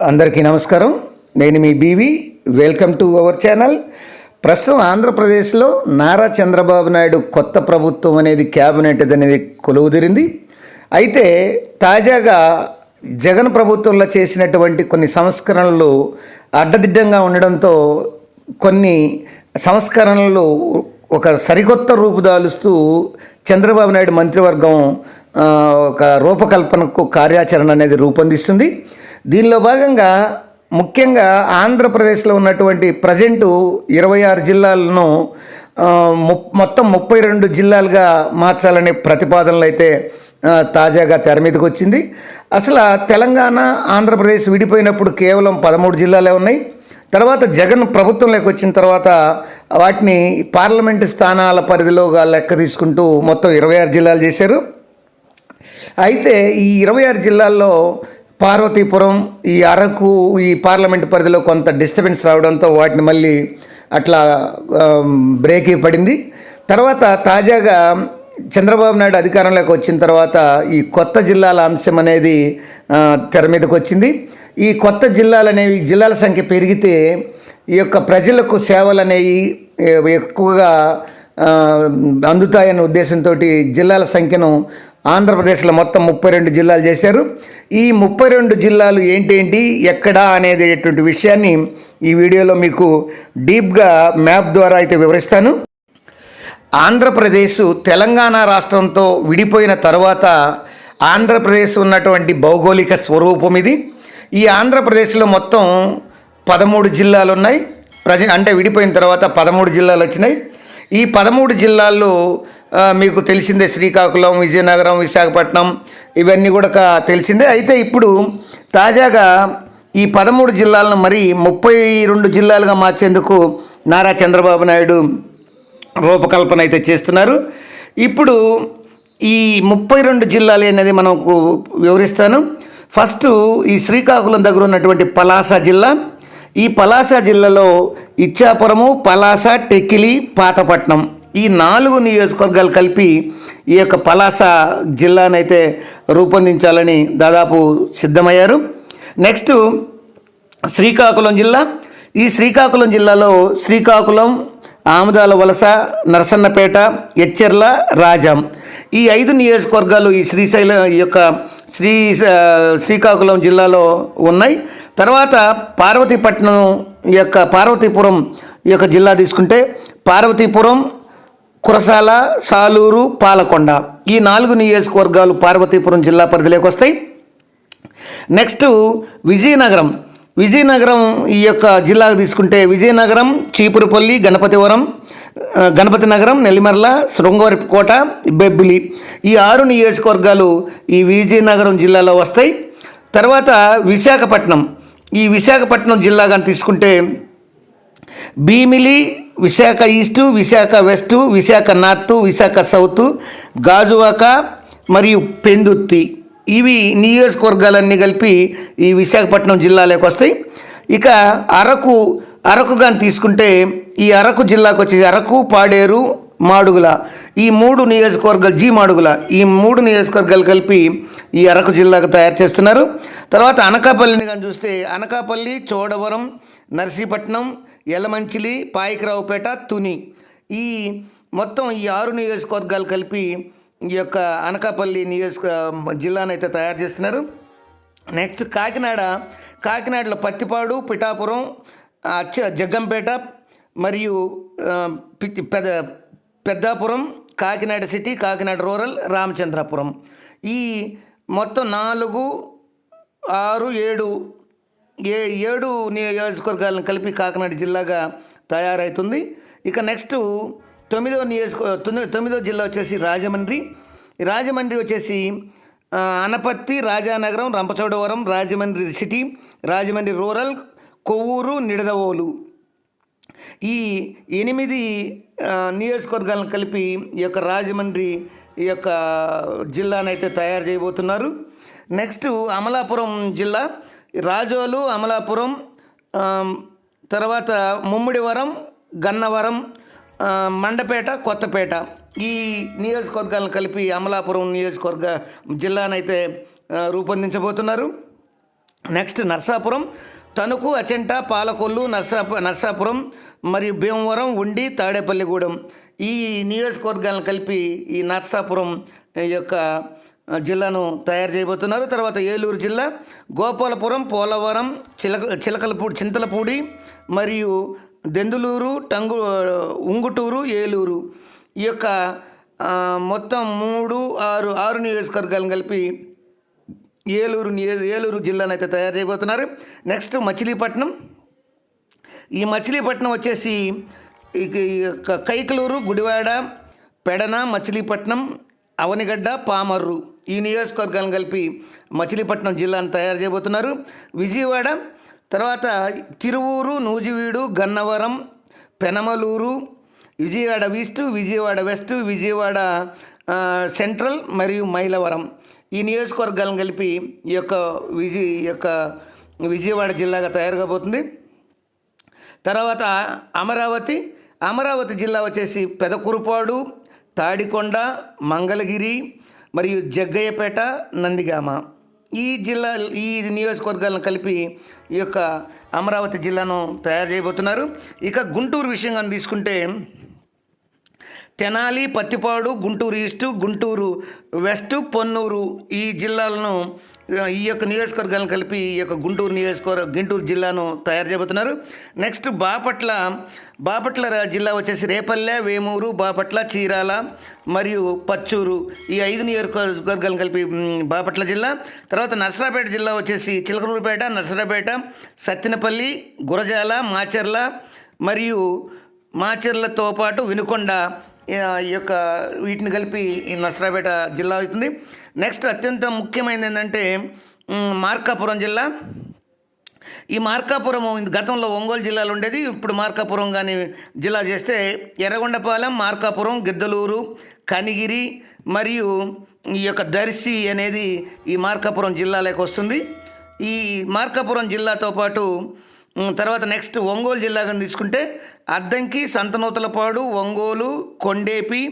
అందరికీ నమస్కారం. నేను మీ B V. Welcome to our channel. ప్రస్తుతం ఆంధ్రప్రదేశ్లో నారా చంద్రబాబు నాయుడు కొత్త ప్రభుత్వం అనేది క్యాబినెట్ అనేది కొలువుదీరింది. అయితే తాజాగా జగన్ ప్రభుత్వంలో చేసినటువంటి కొన్ని సంస్కరణలు అడ్డదిడ్డంగా ఉండడంతో కొన్ని సంస్కరణలు ఒక సరికొత్త రూపుదాలుస్తూ చంద్రబాబు నాయుడు మంత్రివర్గం ఒక రూపకల్పనకు కార్యాచరణ అనేది రూపొందిస్తుంది. దీనిలో భాగంగా ముఖ్యంగా ఆంధ్రప్రదేశ్లో ఉన్నటువంటి ప్రజెంటు 26 జిల్లాలను మొత్తం 32 జిల్లాలుగా మార్చాలనే ప్రతిపాదనలు అయితే తాజాగా తెర మీదకి వచ్చింది. అసలు తెలంగాణ ఆంధ్రప్రదేశ్ విడిపోయినప్పుడు కేవలం 13 జిల్లాలే ఉన్నాయి. తర్వాత జగన్ ప్రభుత్వంలోకి వచ్చిన తర్వాత వాటిని పార్లమెంటు స్థానాల పరిధిలోగా లెక్క తీసుకుంటూ మొత్తం 26 జిల్లాలు చేశారు. అయితే ఈ 26 జిల్లాల్లో పార్వతీపురం, ఈ అరకు, ఈ పార్లమెంటు పరిధిలో కొంత డిస్టర్బెన్స్ రావడంతో వాటిని మళ్ళీ అట్లా బ్రేక్ పడింది. తర్వాత తాజాగా చంద్రబాబు నాయుడు అధికారంలోకి వచ్చిన తర్వాత ఈ కొత్త జిల్లాల అంశం అనేది తెర మీదకి వచ్చింది. ఈ కొత్త జిల్లాలు అనేవి, జిల్లాల సంఖ్య పెరిగితే ఈ యొక్క ప్రజలకు సేవలు అనేవి ఎక్కువగా అందుతాయనే ఉద్దేశంతో జిల్లాల సంఖ్యను ఆంధ్రప్రదేశ్లో మొత్తం 32 జిల్లాలు చేశారు. ఈ 32 జిల్లాలు ఏంటేంటి, ఎక్కడా అనేటువంటి విషయాన్ని ఈ వీడియోలో మీకు డీప్గా మ్యాప్ ద్వారా అయితే వివరిస్తాను. ఆంధ్రప్రదేశ్ తెలంగాణ రాష్ట్రంతో విడిపోయిన తర్వాత ఆంధ్రప్రదేశ్ ఉన్నటువంటి భౌగోళిక స్వరూపం ఇది. ఈ ఆంధ్రప్రదేశ్లో మొత్తం 13 జిల్లాలు ఉన్నాయి. అంటే విడిపోయిన తర్వాత 13 జిల్లాలు వచ్చినాయి. ఈ 13 జిల్లాల్లో మీకు తెలిసిందే శ్రీకాకుళం, విజయనగరం, విశాఖపట్నం ఇవన్నీ కూడా తెలిసిందే. అయితే ఇప్పుడు తాజాగా ఈ 13 జిల్లాలను మరి 32 జిల్లాలుగా మార్చేందుకు నారా చంద్రబాబు నాయుడు రూపకల్పన అయితే చేస్తున్నారు. ఇప్పుడు ఈ 32 జిల్లాలు అనేది మనకు వివరిస్తాను. ఫస్ట్ ఈ శ్రీకాకుళం దగ్గర ఉన్నటువంటి పలాస జిల్లా. ఈ పలాస జిల్లాలో ఇచ్చాపురము, పలాస, టెక్కిలి, పాతపట్నం ఈ 4 నియోజకవర్గాలు కలిపి ఈ యొక్క పలాస జిల్లానైతే రూపొందించాలని దాదాపు సిద్ధమయ్యారు. నెక్స్ట్ శ్రీకాకుళం జిల్లా. ఈ శ్రీకాకుళం జిల్లాలో శ్రీకాకుళం, ఆముదాల వలస, నరసన్నపేట, ఎచ్చెర్ల, రాజాం ఈ 5 నియోజకవర్గాలు ఈ శ్రీకాకుళం జిల్లాలో ఉన్నాయి. తర్వాత పార్వతీపురం యొక్క జిల్లా తీసుకుంటే పార్వతీపురం, కురసాల, సాలూరు, పాలకొండ ఈ 4 నియోజకవర్గాలు పార్వతీపురం జిల్లా పరిధిలోకి వస్తాయి. నెక్స్ట్ విజయనగరం ఈ యొక్క జిల్లాకు తీసుకుంటే విజయనగరం, చీపురుపల్లి, గణపతి నగరం, నెల్లిమర్ల, శృంగవరపుకోట, బెబ్బిలి ఈ 6 నియోజకవర్గాలు ఈ విజయనగరం జిల్లాలో వస్తాయి. తర్వాత ఈ విశాఖపట్నం జిల్లా కానీ తీసుకుంటే Bheemili, Visakha east, Visakha west, Visakha north, Visakha south, Gajuwaka మరియు పెందుర్తి ఇవి నియోజకవర్గాలన్నీ కలిపి ఈ విశాఖపట్నం జిల్లాలోకి వస్తాయి. ఇక అరకు కానీ తీసుకుంటే ఈ అరకు జిల్లాకు వచ్చేసి అరకు, పాడేరు, మాడుగుల ఈ 3 నియోజకవర్గాలు, మాడుగుల ఈ 3 నియోజకవర్గాలు కలిపి ఈ అరకు జిల్లాకు తయారు చేస్తున్నారు. తర్వాత అనకాపల్లిని కానీ చూస్తే అనకాపల్లి, చోడవరం, నర్సీపట్నం, యలమంచిలి, పాయకరావుపేట, తుని ఈ మొత్తం ఈ 6 నియోజకవర్గాలు కలిపి ఈ యొక్క అనకాపల్లి జిల్లానైతే తయారు చేస్తున్నారు. నెక్స్ట్ కాకినాడలో పత్తిపాడు, పిఠాపురం, జగ్గంపేట మరియు పెద్దాపురం, కాకినాడ సిటీ, కాకినాడ రూరల్, రామచంద్రాపురం ఈ మొత్తం 4, 6, 7 నియోజకవర్గాలను కలిపి కాకినాడ జిల్లాగా తయారవుతుంది. ఇక నెక్స్ట్ 9వ జిల్లా వచ్చేసి రాజమండ్రి వచ్చేసి అనపత్తి, రాజానగరం, రంపచోడవరం, రాజమండ్రి సిటీ, రాజమండ్రి రూరల్, కొవ్వూరు, నిడదవోలు ఈ 8 నియోజకవర్గాలను కలిపి ఈ యొక్క రాజమండ్రి ఈ యొక్క జిల్లానైతే తయారు చేయబోతున్నారు. నెక్స్ట్ అమలాపురం జిల్లా. రాజోలు, అమలాపురం, తర్వాత ముమ్మిడివరం, గన్నవరం, మండపేట, కొత్తపేట ఈ నియోజకవర్గాలను కలిపి అమలాపురం నియోజకవర్గ జిల్లానైతే రూపొందించబోతున్నారు. నెక్స్ట్ నర్సాపురం, తణుకు, అచెంట, పాలకొల్లు, నర్సాపురం మరియు భీమవరం, ఉండి, తాడేపల్లిగూడెం ఈ నియోజకవర్గాలను కలిపి ఈ నర్సాపురం యొక్క జిల్లాను తయారు చేయబోతున్నారు. తర్వాత ఏలూరు జిల్లా, గోపాలపురం, పోలవరం, చింతలపూడి మరియు దెందులూరు, ఉంగుటూరు, ఏలూరు ఈ యొక్క మొత్తం 6 నియోజకవర్గాలను కలిపి ఏలూరు జిల్లాను అయితే తయారు చేయబోతున్నారు. నెక్స్ట్ మచిలీపట్నం. ఈ మచిలీపట్నం వచ్చేసి కైకలూరు, గుడివాడ, పెడన, మచిలీపట్నం, అవనిగడ్డ, పామర్రు ఈ నియోజకవర్గాలను కలిపి మచిలీపట్నం జిల్లాను తయారు చేయబోతున్నారు. విజయవాడ, తర్వాత Tiruvuru, Nuzvid, Gannavaram, Penamaluru, Vijayawada east, Vijayawada west, Vijayawada central మరియు మైలవరం ఈ నియోజకవర్గాలను కలిపి ఈ యొక్క విజయవాడ జిల్లాగా తయారు కాబోతుంది. తర్వాత అమరావతి జిల్లా వచ్చేసి పెదకురుపాడు, తాడికొండ, మంగళగిరి మరియు జగ్గయ్యపేట, నందిగామ ఈ నియోజకవర్గాలను కలిపి ఈ యొక్క అమరావతి జిల్లాను తయారు చేయబోతున్నారు. ఇక గుంటూరు విషయంగా తీసుకుంటే తెనాలి, పత్తిపాడు, గుంటూరు ఈస్ట్, గుంటూరు వెస్ట్, పొన్నూరు ఈ జిల్లాలను ఈ యొక్క నియోజకవర్గాలను కలిపి ఈ యొక్క గుంటూరు జిల్లాను తయారు చేయబోతున్నారు. నెక్స్ట్ బాపట్ల జిల్లా వచ్చేసి రేపల్లె, వేమూరు, బాపట్ల, చీరాల మరియు పచ్చూరు ఈ 5 నియోజకవర్గాలను కలిపి బాపట్ల జిల్లా. తర్వాత నర్సరాపేట జిల్లా వచ్చేసి చిలకలూరుపేట, నర్సరాపేట, సత్తెనపల్లి, గురజాల, మాచర్లతో పాటు వినుకొండ ఈ యొక్క వీటిని కలిపి ఈ నర్సరాపేట జిల్లా అవుతుంది. నెక్స్ట్ అత్యంత ముఖ్యమైనది ఏంటంటే మార్కాపురం జిల్లా. ఈ మార్కాపురం గతంలో ఒంగోలు జిల్లాలో ఉండేది, ఇప్పుడు మార్కాపురం కానీ జిల్లా చేస్తే ఎర్రగొండపాలెం, మార్కాపురం, గిద్దలూరు, కనిగిరి మరియు ఈ యొక్క దర్శి అనేది ఈ మార్కాపురం జిల్లాలోకి వస్తుంది. ఈ మార్కాపురం జిల్లాతో పాటు తర్వాత నెక్స్ట్ ఒంగోలు జిల్లాగా తీసుకుంటే అద్దంకి, సంతనూతలపాడు, ఒంగోలు, కొండేపి,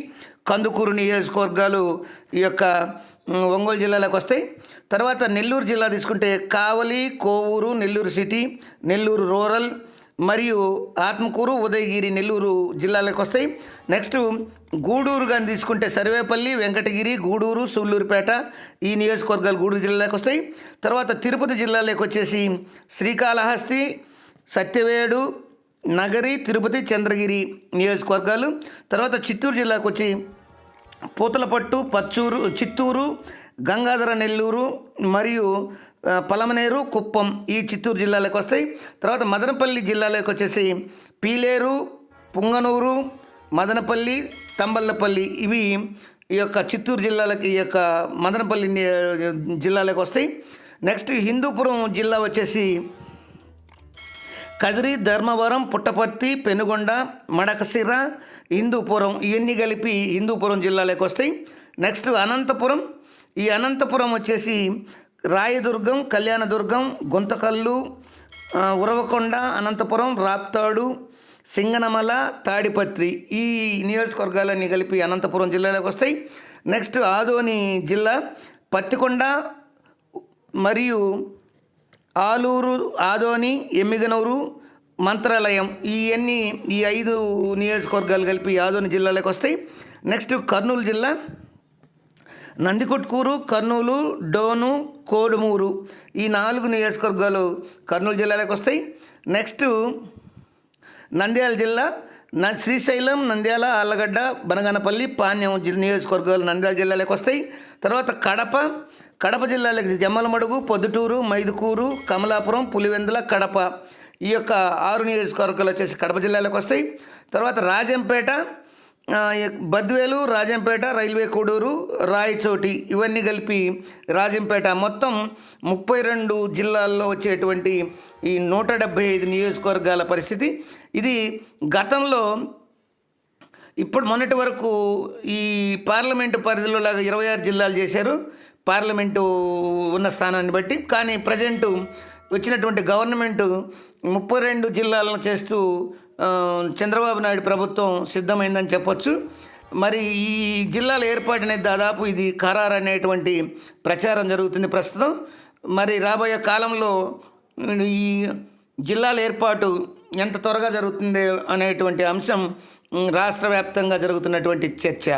కందుకూరు నియోజకవర్గాలు ఈ యొక్క ఒంగోలు జిల్లాలోకి వస్తాయి. తర్వాత నెల్లూరు జిల్లా తీసుకుంటే కావలి, కోవూరు, నెల్లూరు సిటీ, నెల్లూరు రూరల్ మరియు ఆత్మకూరు, ఉదయగిరి నెల్లూరు జిల్లాలోకి వస్తాయి. నెక్స్ట్ గూడూరు కానీ తీసుకుంటే సర్వేపల్లి, వెంకటగిరి, గూడూరు, సూళ్ళూరుపేట ఈ నియోజకవర్గాలు గూడూరు జిల్లాలోకి వస్తాయి. తర్వాత తిరుపతి జిల్లాలోకి వచ్చేసి శ్రీకాళహస్తి, సత్యవేడు, నగరి, తిరుపతి, చంద్రగిరి నియోజకవర్గాలు. తర్వాత చిత్తూరు జిల్లాకు వచ్చి పూతలపట్టు, చిత్తూరు, గంగాధర నెల్లూరు మరియు పలమనేరు, కుప్పం ఈ చిత్తూరు జిల్లాలోకి వస్తాయి. తర్వాత మదనపల్లి జిల్లాలోకి వచ్చేసి పీలేరు, పుంగనూరు, మదనపల్లి, తంబల్లపల్లి ఇవి ఈ యొక్క చిత్తూరు జిల్లాలకి ఈ యొక్క మదనపల్లి జిల్లాలోకి వస్తాయి. నెక్స్ట్ హిందూపురం జిల్లా వచ్చేసి కదిరి, ధర్మవరం, పుట్టపర్తి, పెనుగొండ, మడకశిర, హిందూపురం ఇవన్నీ కలిపి హిందూపురం జిల్లాలోకి వస్తాయి. నెక్స్ట్ అనంతపురం వచ్చేసి రాయదుర్గం, కళ్యాణదుర్గం, గుంతకల్లు, ఉరవకొండ, అనంతపురం, రాప్తాడు, సింగనమల, తాడిపత్రి ఈ నియోజకవర్గాలన్నీ కలిపి అనంతపురం జిల్లాలోకి వస్తాయి. నెక్స్ట్ ఆదోని జిల్లా పత్తికొండ మరియు ఆలూరు, ఆదోని, ఎమ్మిగనూరు, మంత్రాలయం ఈ 5 నియోజకవర్గాలు కలిపి ఆదోని జిల్లాలోకి వస్తాయి. నెక్స్ట్ కర్నూలు జిల్లా నందికొట్కూరు, కర్నూలు, డోను, కోడుమూరు ఈ 4 నియోజకవర్గాలు కర్నూలు జిల్లాలోకి వస్తాయి. నెక్స్ట్ నంద్యాల జిల్లా శ్రీశైలం, నంద్యాల, ఆళ్లగడ్డ, బనగానపల్లి, పాణ్యం నియోజకవర్గాలు నంద్యాల జిల్లాలోకి వస్తాయి. తర్వాత కడప జిల్లాలోకి జమ్మలమడుగు, పొద్దుటూరు, మైదుకూరు, కమలాపురం, పులివెందుల, కడప ఈ యొక్క 6 నియోజకవర్గాలు వచ్చేసి కడప జిల్లాలోకి వస్తాయి. తర్వాత రాజంపేట, బద్వేలు, రాజంపేట, రైల్వే కోడూరు, రాయచోటి ఇవన్నీ కలిపి రాజంపేట మొత్తం 32 జిల్లాల్లో వచ్చేటువంటి ఈ 175 నియోజకవర్గాల పరిస్థితి. ఇది గతంలో మొన్నటి వరకు ఈ పార్లమెంటు పరిధిలో లాగా 26 జిల్లాలు చేశారు పార్లమెంటు ఉన్న స్థానాన్ని బట్టి. కానీ ప్రజెంటు వచ్చినటువంటి గవర్నమెంటు 32 జిల్లాలను చేస్తూ చంద్రబాబు నాయుడు ప్రభుత్వం సిద్ధమైందని చెప్పొచ్చు. మరి ఈ జిల్లాల ఏర్పాటు అనేది దాదాపు ఇది ఖరారు అనేటువంటి ప్రచారం జరుగుతుంది ప్రస్తుతం. మరి రాబోయే కాలంలో ఈ జిల్లాల ఏర్పాటు ఎంత త్వరగా జరుగుతుంది అనేటువంటి అంశం రాష్ట్ర వ్యాప్తంగా జరుగుతున్నటువంటి చర్చ.